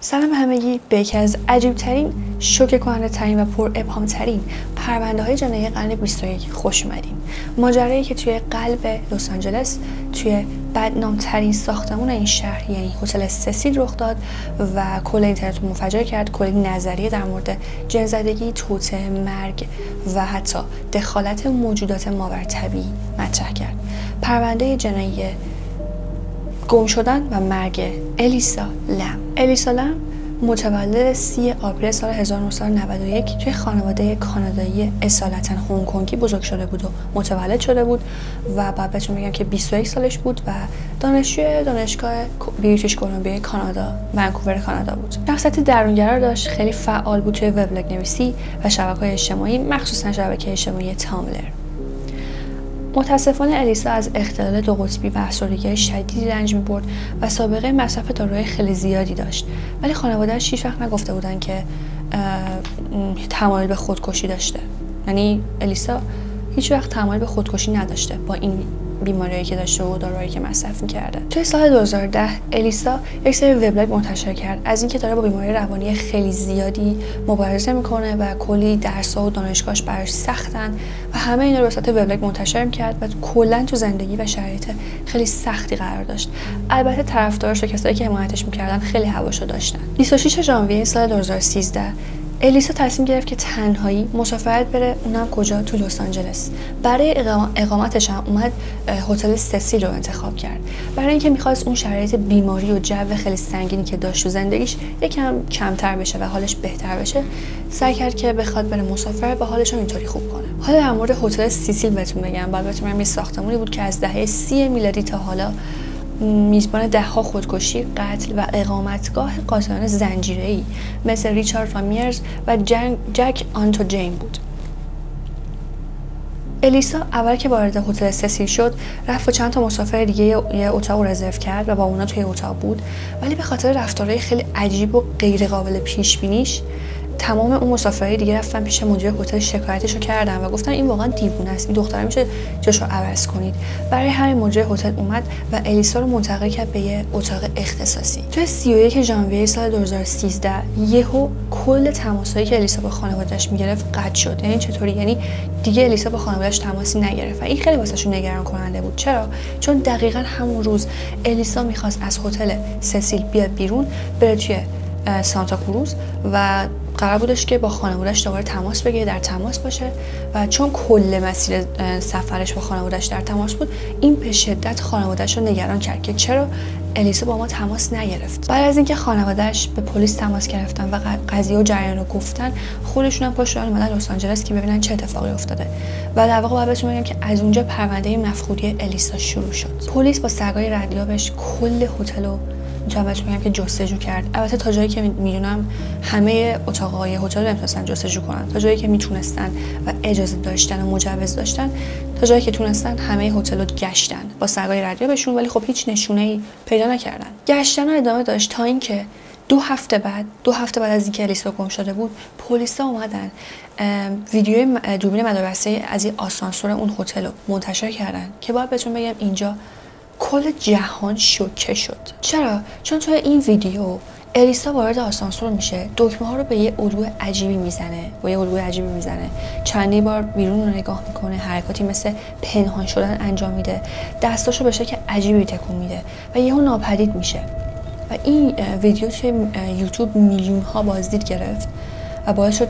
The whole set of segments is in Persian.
سلام همگی، به یکی از عجیبترین، شوکه کننده ترین و پر ابهام ترین پرونده های جنایی قرن 21 خوش اومدین. ماجرایی که توی قلب لس آنجلس، توی بدنام ترین ساختمون این شهر یعنی هتل سسیل رخ داد و کل اینترنت رو منفجر کرد. کلی نظریه در مورد جن‌زدگی، توطئه، مرگ و حتی دخالت موجودات ماورطبیعی مطرح کرد. پرونده جنایی گم شدن و مرگ الیسا لم. الیسا لم متولد 30 آوریل سال 1991 توی خانواده کانادایی اصالتا هنگ کنگی بزرگ شده بود و متولد شده بود و بعد بهتون بگم که 21 سالش بود و دانشجوی دانشگاه بریتیش کلمبیا کانادا، ونکوور کانادا بود. شخصیت درونگرا داشت، خیلی فعال بود توی وبلاگ نویسی و شبکه‌های اجتماعی، مخصوصا شبکه اجتماعی تامبلر. متاسفانه الیسا از اختلال دو قطبی و افسردگی شدیدی رنج می‌برد و سابقه مصرف داروهای خیلی زیادی داشت، ولی خانواده‌اش هیچ وقت نگفته بودن که تمایل به خودکشی داشته. یعنی الیسا هیچ وقت تمایل به خودکشی نداشته با این بیماریایی که داشته و داروهایی که مصرف می‌کرده. توی سال 2010 الیسا یک سری وبلاگ منتشر کرد از اینکه داره با بیماری روانی خیلی زیادی مبارزه میکنه و کلی درس‌ها و دانشگاهش براش سختن و همه اینا رو به صورت وبلاگ منتشر می‌کرد و کلاً تو زندگی و شرایط خیلی سختی قرار داشت. البته طرفدارش و کسایی که حمایتش می‌کردن خیلی هواشو داشتن. 26 ژانویه سال 2013 الیسا تصمیم گرفت که تنهایی مسافرت بره، اونم کجا؟ تو لس آنجلس. برای اقامتش هم اومد هتل سسیل رو انتخاب کرد، برای اینکه می‌خواست اون شرایط بیماری و جو خیلی سنگینی که داشت تو زندگیش یکم کمتر بشه و حالش بهتر بشه. سعی کرد که بخواد بره مسافرت با حالش رو اینطوری خوب کنه. حالا در مورد هتل سسیل بهتون بگم، بهتون میگم یه ساختمانی بود که از دهه 30 میلادی تا حالا میزبان ده‌ها خودکشی، قتل و اقامتگاه قاتلان زنجیره‌ای مثل ریچارد رامیرز و جک آنتوجین بود. الیسا اول که وارد هتل سسیل شد، رفت و چند تا مسافر دیگه یه اتاق رزرو کرد و با اونا توی اتاق بود، ولی به خاطر رفتارهای خیلی عجیب و غیر قابل پیش بینیش تمام اون مسافرای دیگه رفتن پیش مدیر هتل شکایتشو کردن و گفتن این واقعا دیوونه است، این دختره میشه جاشو عوض کنید. برای همین مدیر هتل اومد و الیسا رو منتقل کرد به یه اتاق اختصاصی. توی 31 ژانویه سال 2013 یهو کل تماسایی که الیسا با خانواده‌اش میگرفت قطع شد. یعنی چطوری؟ یعنی دیگه الیسا با خانواده‌اش تماسی نگرفت و این خیلی واسهشون نگران کننده بود. چرا؟ چون دقیقاً همون روز الیسا میخواست از هتل سسیل بیاد بیرون، بره توی سانتا کروز و قرار بودش که با خانواده‌اش دوباره تماس بگیره، در تماس باشه و چون کل مسیر سفرش با خانواده‌اش در تماس بود، این به شدت خانواده‌اش رو نگران کرد که چرا الیسا با ما تماس نگرفت. بعد از اینکه خانواده‌اش به پلیس تماس گرفتن و قضیه و جریان رو گفتن، خودشون هم پاشو اومدن لس آنجلس که ببینن چه اتفاقی افتاده و در واقع باید بهتون بگم که از اونجا پرونده مفقودی الیسا شروع شد. پلیس با سگای ردیابش کل هتل رو بهتون میگم که جستجو کرد. البته تا جایی که میدونم همه اتاقای هتل نمیتونستن جستجو کنن، تا جایی که میتونستن و اجازه داشتن و مجوز داشتن، تا جایی که تونستن همه هتل رو گشتن با سگای ردیابشون، ولی خب هیچ نشونه‌ای پیدا نکردن. گشتن رو ادامه داشت تا اینکه دو هفته بعد از اینکه الیسا گم شده بود، پلیسا اومدن ویدیوی دوربین مداربسته از این آسانسور اون هتل رو منتشر کردن که باید بهتون بگم اینجا کل جهان شوکه شد. چرا؟ چون توی این ویدیو الیسا وارد آسانسور میشه، دکمه ها رو به یه الگوی عجیبی میزنه، چندی بار بیرون رو نگاه میکنه، حرکاتی مثل پنهان شدن انجام میده، دستاشو به شکل عجیبی تکون میده و یهو ناپدید میشه و این ویدیو توی یوتیوب میلیون ها بازدید گرفت و باعث شد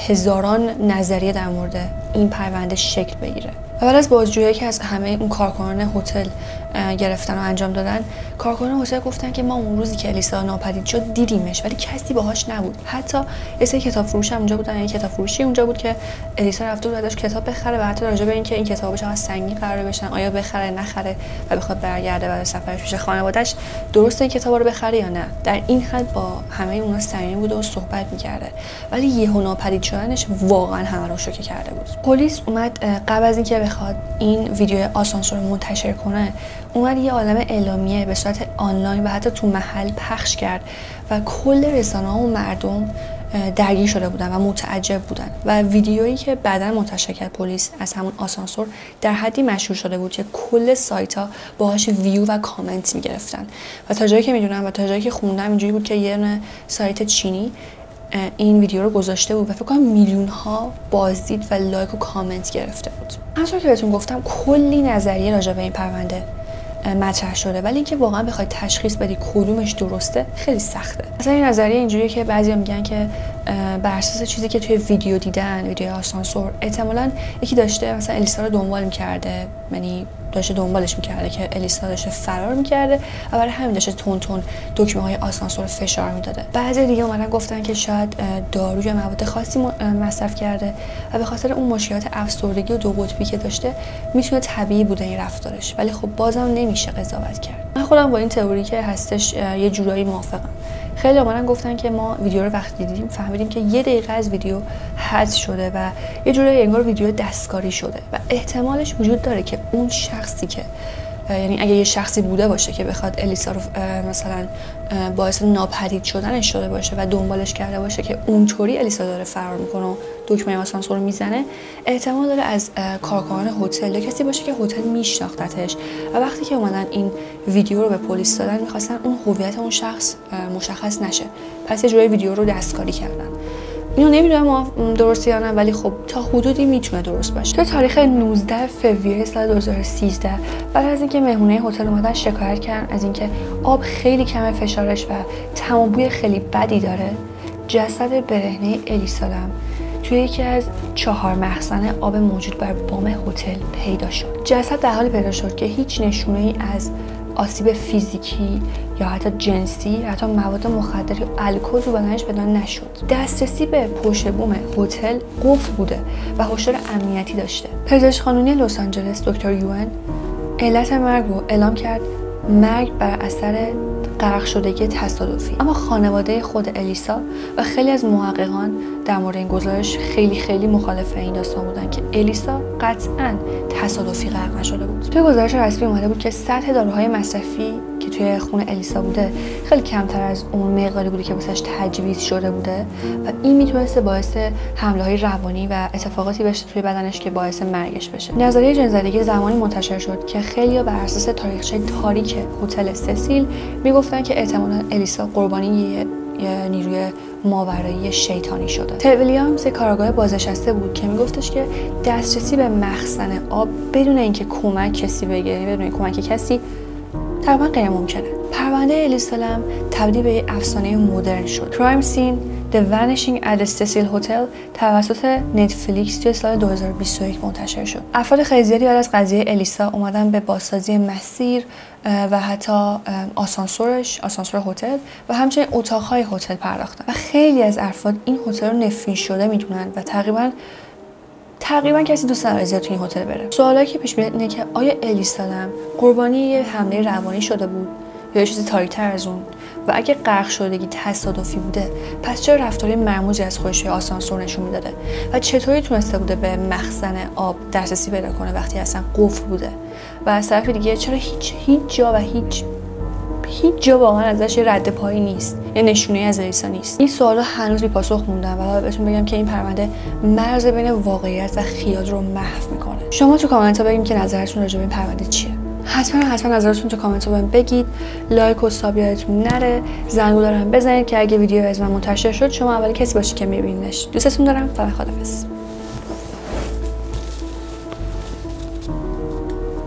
هزاران نظریه در مورد این پرونده شکل بگیره. و بعد از بازجویی که از همه اون کارکنان هتل گرفتن و انجام دادن، کارکنان هتل گفتن که ما اون روزی که الیسا ناپدید شد دیدیمش ولی کسی باهاش نبود. حتی یه سری کتاب فروش هم اونجا بودن، یه کتاب فروشی اونجا بود که الیسا رفته بود ازش کتاب بخره و حتی راجع به اینکه این کتابا چقدر سنگین قرار بشن، آیا بخره نخره و بخواد برگرده بعد سفرش پیش خانواده‌اش درسته این کتابا رو بخره یا نه. در این حد با همه اونا صمیمی بود و صحبت می‌کرده، ولی یهو ناپدید شدنش واقعا همه رو شوکه کرده بود. پلیس اومد قبل از اینکه بخواد این ویدیو آسانسور رو منتشر کنه، اومد یه عالمه اعلامیه به صورت آنلاین و حتی تو محل پخش کرد و کل رسانه‌ها و مردم درگیر شده بودن و متعجب بودن و ویدیویی که بعداً منتشر کرد پلیس از همون آسانسور در حدی مشهور شده بود که کل سایت‌ها باهاش ویو و کامنت می‌گرفتن و تا جایی که میدونم و تا جایی که خوندم اینجوری بود که یه سایت چینی این ویدیو رو گذاشته بود و فکر کنم میلیون‌ها بازدید و لایک و کامنت گرفته بود. همونطور که بهتون گفتم کلی نظریه راجع به این پرونده مطرح شده، ولی اینکه واقعا بخواید تشخیص بدی کدومش درسته خیلی سخته. مثلا این نظریه اینجوریه که بعضیا میگن که بر اساس چیزی که توی ویدیو دیدن، ویدیو آسانسور، احتمالاً یکی داشته مثلا الیسا رو دنبال می‌کرده، یعنی داشته دنبالش می‌کرده که الیسا داشته فرار می‌کرده و برای همین داشته تون دکمه‌های آسانسور فشار میداده. بعضی دیگه اومدن گفتن که شاید دارو یا مواد خاصی مصرف کرده و به خاطر اون مشکلات افسردگی و دو قطبی که داشته میتونه طبیعی بوده این رفتارش، ولی خب بازم نمیشه قضاوت کرد. من خودم با این تئوری که هستش یه جورایی موافقم. خیلی اومدن گفتن که ما ویدیو رو وقتی دیدیم فهمیدیم که 1 دقیقه از ویدیو حذف شده و یه جورایی انگار ویدیو دستکاری شده و احتمالش وجود داره که اون شخصی که یعنی اگه یه شخصی بوده باشه که بخواد الیسا رو مثلا باعث ناپدید شدنش شده باشه و دنبالش کرده باشه که اونطوری الیسا داره فرار میکنه و دکمه آسانسور رو میزنه، احتمال داره از کارکنان هتل یا کسی باشه که هتل میشناختتش و وقتی که اومدن این ویدیو رو به پلیس دادن میخواستن اون هویت اون شخص مشخص نشه، پس یه جوری ویدیو رو دستکاری کردن. اینو نمیدونم درسته یا نه، ولی خب تا حدودی میتونه درست باشه. تو تاریخ 19 فوریه سال 2013 بعد از اینکه مهمونای هتل اومدن شکایت کردن از اینکه آب خیلی کمه فشارش و طعم و بوی خیلی بدی داره، جسد برهنه الیسا توی یکی از 4 مخزن آب موجود بر بام هتل پیدا شد. جسد در حالی پیدا شد که هیچ نشونه‌ای از آسیب فیزیکی یا حتی جنسی، حتی مواد مخدر یا الکل تو بدنش پیدا نشد. دسترسی به پشت بوم هتل قفل بوده و هشدار امنیتی داشته. پزشک قانونی لس آنجلس دکتر یوئن علت مرگ رو اعلام کرد مرگ بر اثر غرق شدگی تصادفی. اما خانواده خود الیسا و خیلی از محققان در مورد این گزارش خیلی مخالف این داستان بودن که الیسا قطعاً تصادفی غرق نشده بود. توی گزارش رسمی اومده بود که سطح داروهای مصرفی که توی خون الیسا بوده خیلی کمتر از اون مقداری بوده که واسش تجویز شده بوده و این میتونسته باعث حمله‌های روانی و اتفاقاتی بشه توی بدنش که باعث مرگش بشه. نظریه جن‌زدگی زمانی منتشر شد که خیلی‌ها بر اساس تاریخچه تاریک هتل سسیل میگفتن که احتمالاً الیسا قربانی یه نیروی ماورایی شیطانی شده. تد ویلیامز کارآگاه بازنشسته بود که میگفتش که دسترسی به مخزن آب بدون اینکه کمک کسی بگیره، بدون کمک کسی تقریبا غیر ممکنه. پرونده الیسا تبدیل به افسانه مدرن شد. کرایم سین The Vanishing at the Cecil Hotel توسط نتفلیکس توی سال 2021 منتشر شد. افراد خیلی زیادی بعد از قضیه الیسا اومدن به بازسازی مسیر و حتی آسانسور هتل و همچنین اتاق‌های هتل پرداختن و خیلی از افراد این هتل رو نفرین شده میدونن و تقریبا کسی دوست نداره زیاد تو این هتل بره. سوالی که پیش میاد اینه که آیا الیسا قربانی یه حمله روانی شده بود یا چیزی تاریک‌تر از اون؟ و اگه غرق شدگی تصادفی بوده پس چرا رفتاری مرموزی از خودش توی آسانسور نشون میداده و چطوری تونسته بوده به مخزن آب دسترسی پیدا کنه وقتی اصلا قفل بوده؟ و از طرف دیگه چرا هیچ جا و هیچ جا واقعا ازش رد پایی نیست، یه نشونه از الیسا نیست؟ این سوالا هنوز بی پاسخ موندن و بهتون بگم که این پرونده مرز بین واقعیت و خیال رو محو میکنه. شما تو کامنت ها بگید که نظرتون راجع به این پرونده چیه. حتما نظرتون تو کامنت ها بهم بگید. لایک و ساب یادتون نره. زنگوله رو هم بزنید که اگه ویدیو از من منتشر شد شما اول کسی باشید که میبینیدش. دوستتون دارم. فعلا خداحافظ.